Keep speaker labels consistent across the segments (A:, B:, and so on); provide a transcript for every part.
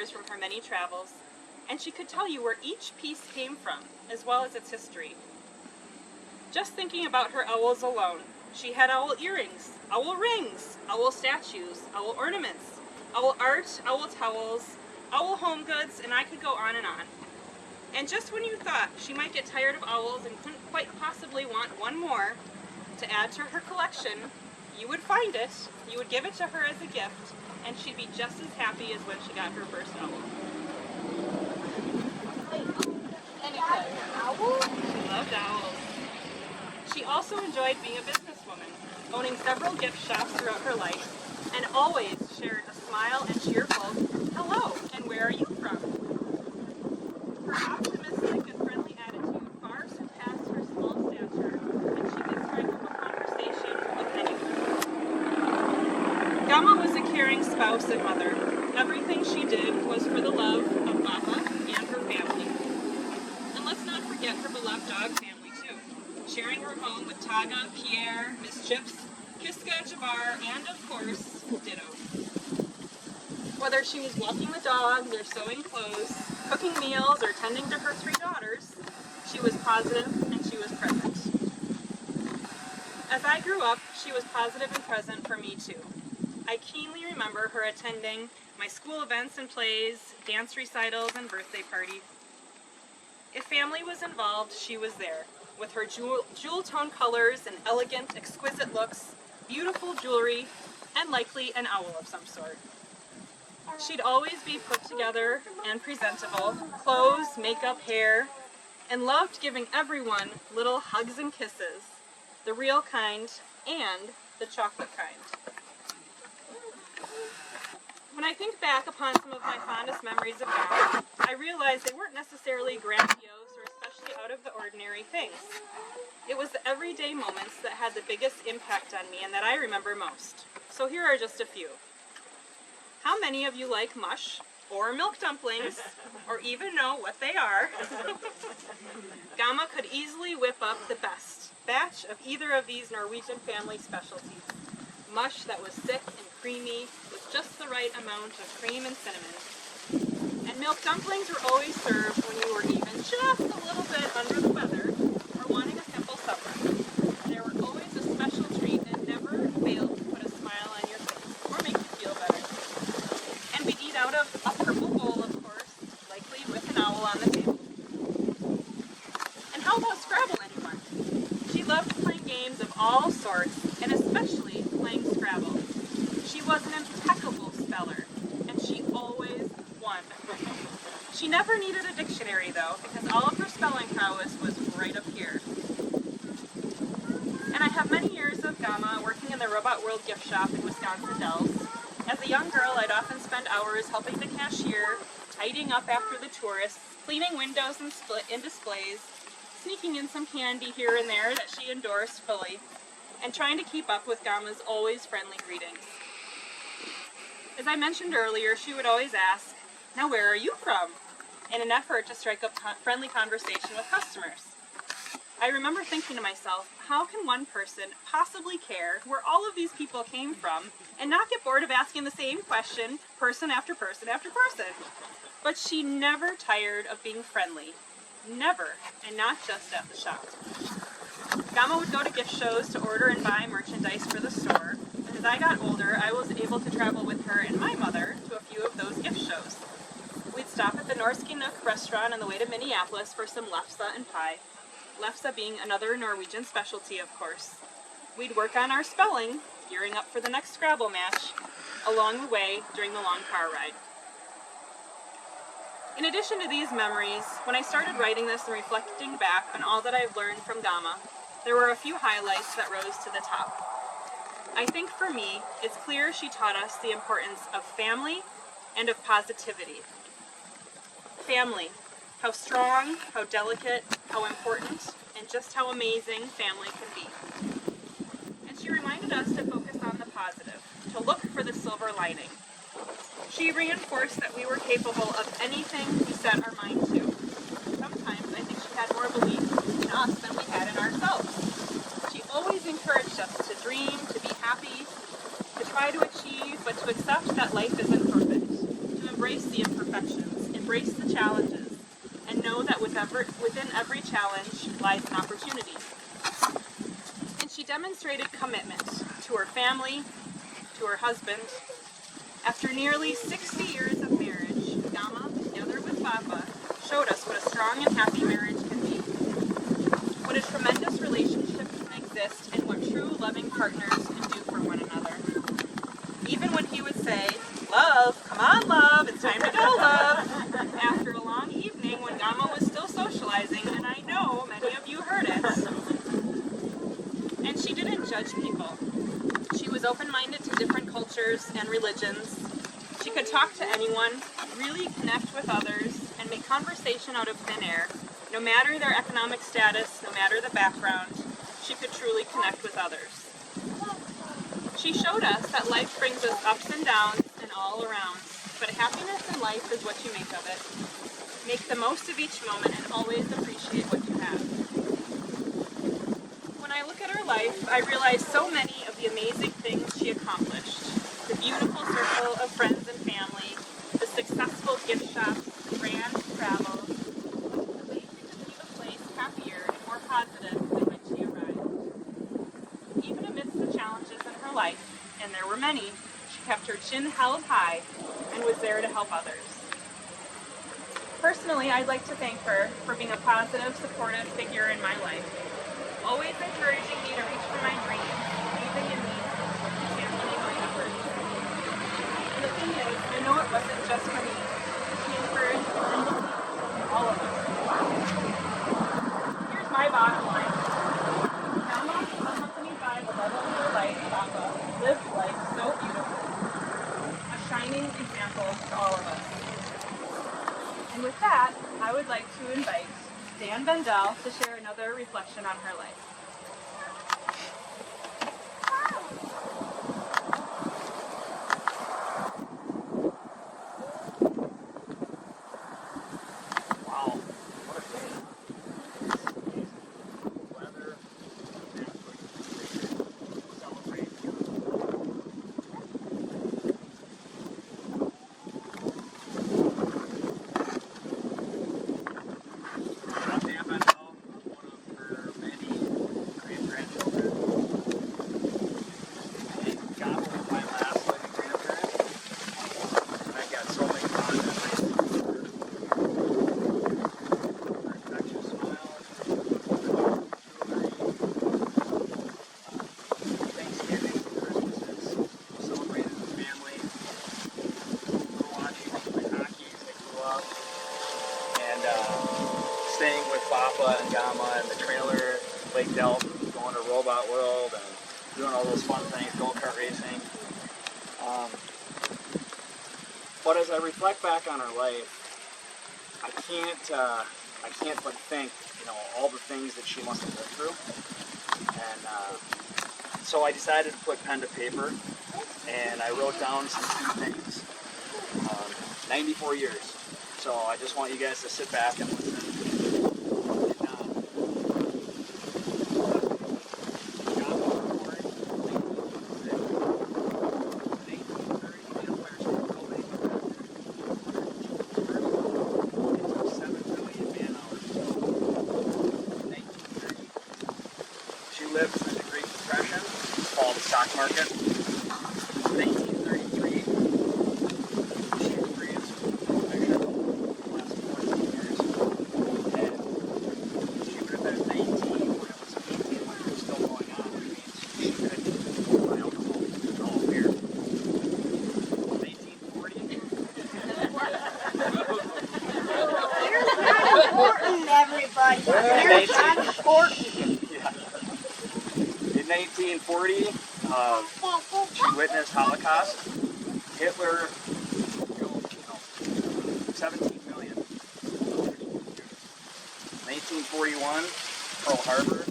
A: souvenirs from her many travels, and she could tell you where each piece came from, as well as its history. Just thinking about her owls alone, she had owl earrings, owl rings, owl statues, owl ornaments, owl art, owl towels, owl home goods, and I could go on and on. And just when you thought she might get tired of owls and couldn't quite possibly want one more to add to her collection, you would find it, you would give it to her as a gift, and she'd be just as happy as when she got her first owl. She loved owls. She also enjoyed being a businesswoman, owning several gift shops throughout her life, and always shared a smile and cheerful, "Hello, and where are you from?" Her optimistic and friendly attitude far surpassed her small stature, and she could strike up a conversation with anyone. Gama was a caring spouse and mother. Everything she did was for the love of Baba and her family. And let's not forget her beloved dog family too, sharing her home with Taga, Pierre, Miss Chips, Kiska, Jabbar, and of course, Ditto. Whether she was walking the dogs or sewing clothes, cooking meals, or tending to her 3 daughters, she was positive and she was present. As I grew up, she was positive and present for me too. I keenly remember her attending my school events and plays, dance recitals, and birthday party. If family was involved, she was there, with her jewel tone colors and elegant, exquisite looks, beautiful jewelry, and likely an owl of some sort. She'd always be put together and presentable, clothes, makeup, hair, and loved giving everyone little hugs and kisses, the real kind and the chocolate kind. When I think back upon some of my fondest memories of Gama, I realize they weren't necessarily grandiose or especially out of the ordinary things. It was the everyday moments that had the biggest impact on me and that I remember most. So here are just a few. How many of you like mush, or milk dumplings, or even know what they are? Gama could easily whip up the best batch of either of these Norwegian family specialties. Mush that was thick and creamy, with just the right amount of cream and cinnamon. And milk dumplings were always served when you were even just a little bit under the weather, or wanting a simple supper. They were always a special treat and never failed to put a smile on your face, or make you feel better. And we'd eat out of a purple bowl, of course, likely with an owl on the table. And how about Scrabble, anyone? She loved playing games of all sorts, and especially playing Scrabble. She was an impeccable speller, and she always won. She never needed a dictionary, though, because all of her spelling prowess was right up here. And I have many years of Gama working in the Robot World gift shop in Wisconsin Dells. As a young girl, I'd often spend hours helping the cashier, tidying up after the tourists, cleaning windows and displays, sneaking in some candy here and there that she endorsed fully, and trying to keep up with Gama's always friendly greetings. As I mentioned earlier, she would always ask, "Now where are you from?" in an effort to strike up friendly conversation with customers. I remember thinking to myself, how can one person possibly care where all of these people came from and not get bored of asking the same question person after person after person? But she never tired of being friendly. Never, and not just at the shop. Gama would go to gift shows to order and buy merchandise for the store, and as I got older, I was able to travel with her and my mother to a few of those gift shows. We'd stop at the Norske Nook restaurant on the way to Minneapolis for some lefse and pie. Lefse being another Norwegian specialty, of course. We'd work on our spelling, gearing up for the next Scrabble match, along the way during the long car ride. In addition to these memories, when I started writing this and reflecting back on all that I've learned from Gama, there were a few highlights that rose to the top. I think for me, it's clear she taught us the importance of family and of positivity. Family. How strong, how delicate, how important, and just how amazing family can be. And she reminded us to focus on the positive, to look for the silver lining. She reinforced that we were capable of anything we set our mind to. Sometimes I think she had more belief in us than we had in ourselves. She always encouraged us to dream, to be happy, to try to achieve, but to accept that life isn't perfect, to embrace the imperfections, embrace the challenges, and know that within every challenge lies an opportunity. And she demonstrated commitment to her family, to her husband. After nearly 60 years of marriage, Gama, together with Papa, showed us what a strong and happy marriage can be, what a tremendous relationship can exist, and what true loving partners can do for one another. Even when he would say, "Love, come on love, it's time to go love," after a long evening when Gama was still socializing, and I know many of you heard it. And she didn't judge people. She was open-minded to different cultures and religions. She could talk to anyone, really connect with others, and make conversation out of thin air. No matter their economic status, no matter the background, she could truly connect with others. She showed us that life brings us ups and downs and all around, but happiness in life is what you make of it. Make the most of each moment and always appreciate what you have. When I look at her life, I realize so many of the amazing things she accomplished. The beautiful circle of friends and family, the successful gift shops, the grand travels, the way she could leave a place happier and more positive than when she arrived. Even amidst the challenges in her life, and there were many, she kept her chin held high and was there to help others. Personally, I'd like to thank her for being a positive, supportive figure in my life, always encouraging me to reach for my dreams, believing in me, and championing my efforts. And the thing is, I know it wasn't just for me. She encouraged and believed all of us. Here's my bottom line. Gama, accompanied by the love of her life, Papa, lived life so beautifully. A shining example to all of us. And with that, I would like to invite Dan Bendel to share another reflection on her life.
B: Wow, what a day. Weather, celebrate. I'm Dan Bendel. I'm one of her many great-grandchildren. And God was my last living grandparent. And I've got so many fond memories. Her infectious smile, Thanksgiving, Christmases, celebrated with family. We were watching hockey as they grew up. And staying with Papa and Gama and the trailer, Lake Delp, going to Robot World and doing all those fun things, go-kart racing. But as I reflect back on her life, I can't but think, all the things that she must have lived through. And so I decided to put pen to paper, and I wrote down some key things. 94 years. So I just want you guys to sit back and listen. She lived through the Great Depression, called the stock market. 1933. She experienced infection the last 14 years. And she would have been 19 when it was 18 when it was still going on, which means she couldn't buy alcohol. It's all beer. 1940.
C: Beer's not important, everybody. Beer's not important.
B: In 1940, she witnessed Holocaust. Hitler killed 17 million. 1941, Pearl Harbor,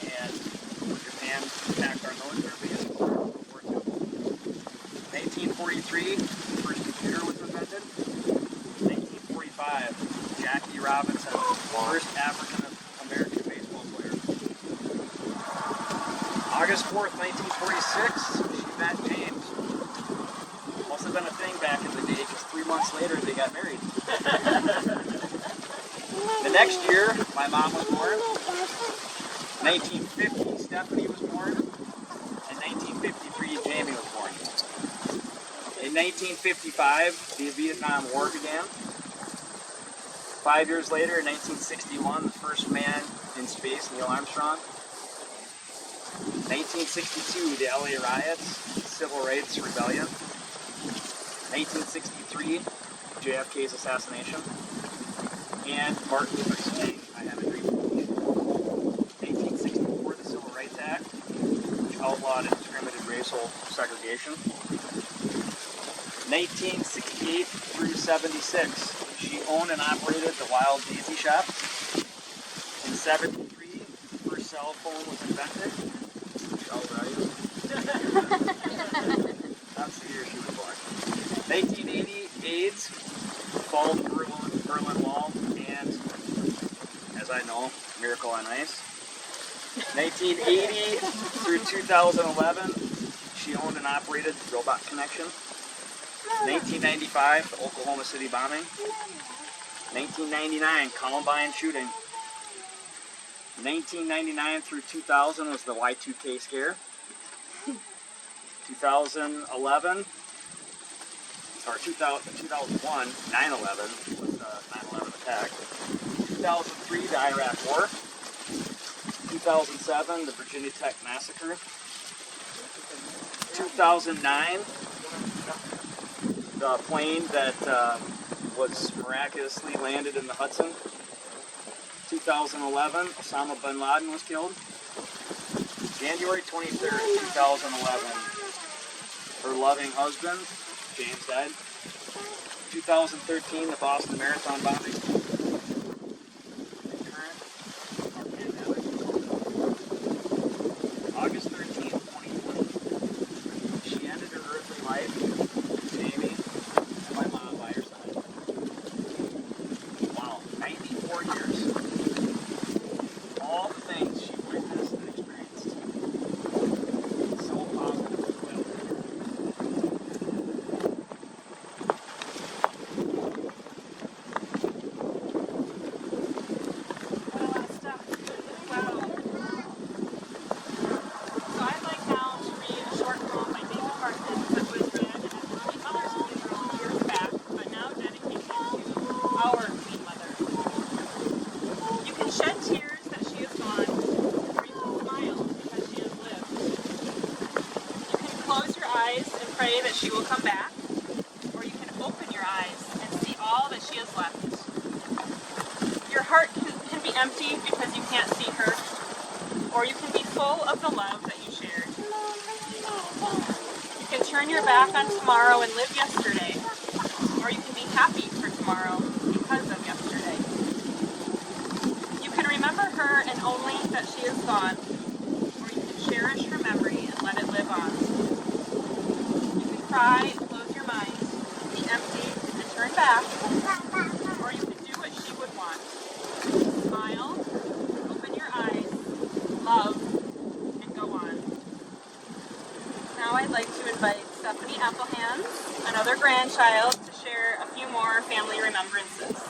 B: and Japan attacked our military base in World War II. 1943, the first computer was invented. 1945, Jackie Robinson, first African-American baseball player. August 4th, 1946, she met James. Must have been a thing back in the day, because 3 months months later, they got married. The next year, my mom was born. 1950, Stephanie was born. In 1953, Jamie was born. In 1955, the Vietnam War began. 5 years later, in 1961, the first man in space, Neil Armstrong. 1962, the LA riots, Civil Rights Rebellion. 1963, JFK's assassination. And Martin Luther King, I Have a Dream. 1864, the Civil Rights Act, which outlawed indiscriminate racial segregation. 1968 through 76, she owned and operated the Wild Daisy Shop. In 73, the first cell phone was invented. All right. That's the year she was born. 1980, AIDS, fall of the Berlin Wall, and, as I know, Miracle on Ice. 1980 through 2011, she owned and operated Robot Connection. 1995, the Oklahoma City bombing. 1999, Columbine shooting. 1999 through 2000 was the Y2K scare. 2011, or 2001, 9/11 was the 9/11 attack. 2003, the Iraq War. 2007, the Virginia Tech massacre. 2009, the plane that was miraculously landed in the Hudson. 2011, Osama bin Laden was killed. January 23rd, 2011, her loving husband, James, died. 2013, the Boston Marathon bombing. And current, our pandemic. August 13th, 2020, she ended her earthly life, Jamie, and my mom by her side. Wow, 94 years. All the things she witnessed and experienced. So positive.
A: Pray that she will come back, or you can open your eyes and see all that she has left. Your heart can be empty because you can't see her, or you can be full of the love that you shared. You can turn your back on tomorrow and live yesterday, or you can be happy for tomorrow because of yesterday. You can remember her and only that she is gone, or you can cherish her memory and let it live on. Cry, close your mind, be empty, and turn back, or you can do what she would want. Smile, open your eyes, love, and go on. Now I'd like to invite Stephanie Applehands, another grandchild, to share a few more family remembrances.